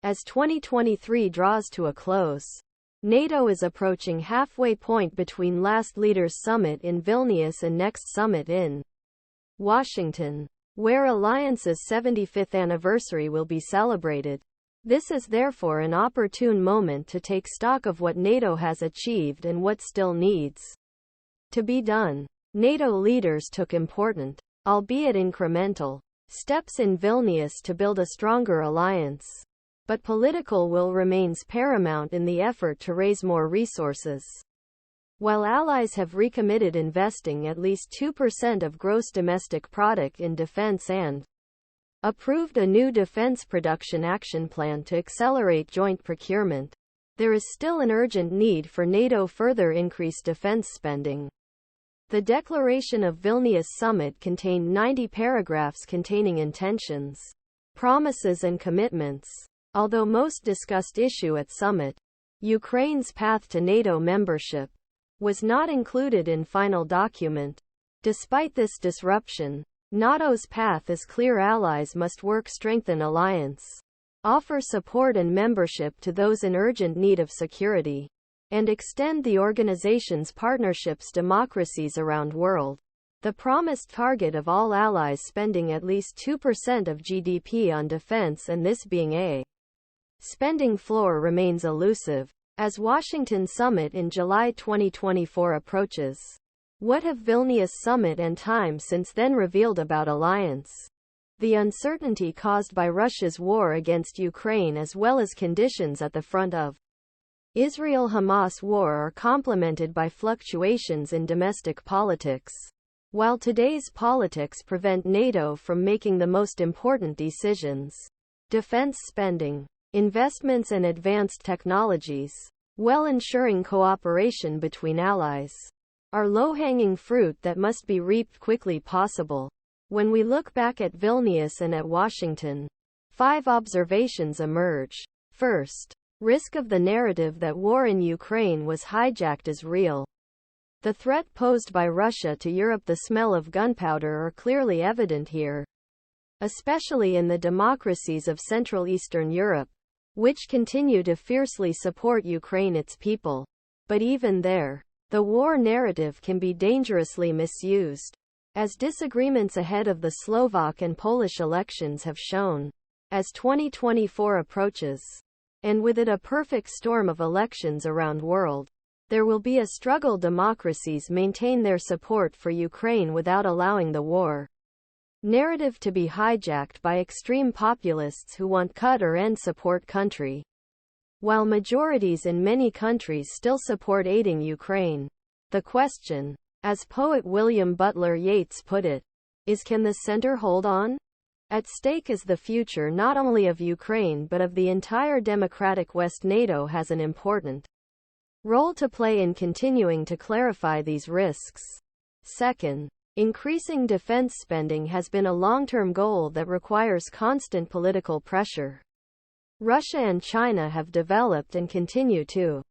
As 2023 draws to a close, NATO is approaching halfway point between last leaders' summit in Vilnius and next summit in Washington, where alliance's 75th anniversary will be celebrated. This is therefore an opportune moment to take stock of what NATO has achieved and what still needs to be done. NATO leaders took important, albeit incremental, steps in Vilnius to build a stronger alliance. But political will remains paramount in the effort to raise more resources. While allies have recommitted investing at least 2% of gross domestic product in defense and approved a new defense production action plan to accelerate joint procurement, there is still an urgent need for NATO further increase defense spending. The declaration of Vilnius summit contained 90 paragraphs containing intentions, promises and commitments. Although most discussed issue at summit, Ukraine's path to NATO membership, was not included in final document. Despite this disruption, NATO's path is clear. Allies must work strengthen alliance, offer support and membership to those in urgent need of security, and extend the organization's partnerships democracies around world. The promised target of all allies spending at least 2% of GDP on defense and this being a spending floor remains elusive. As Washington summit in July 2024 approaches, what have Vilnius summit and time since then revealed about alliance? The uncertainty caused by Russia's war against Ukraine as well as conditions at the front of Israel-Hamas war are complemented by fluctuations in domestic politics. While today's politics prevent NATO from making the most important decisions, defense spending, investments and advanced technologies, while ensuring cooperation between allies, are low-hanging fruit that must be reaped quickly possible. When we look back at Vilnius and at Washington, 5 observations emerge. First, risk of the narrative that war in Ukraine was hijacked is real. The threat posed by Russia to Europe, the smell of gunpowder are clearly evident here, especially in the democracies of Central Eastern Europe, which continue to fiercely support Ukraine its people. But even there, the war narrative can be dangerously misused, as disagreements ahead of the Slovak and Polish elections have shown. As 2024 approaches, and with it a perfect storm of elections around world, there will be a struggle. Democracies maintain their support for Ukraine without allowing the war narrative to be hijacked by extreme populists who want cut or end support country, while majorities in many countries still support aiding Ukraine. The question, as poet William Butler Yeats put it, is, can the center hold on? At stake is the future not only of Ukraine but of the entire democratic West. NATO has an important role to play in continuing to clarify these risks. Second, increasing defense spending has been a long-term goal that requires constant political pressure. Russia and China have developed and continue to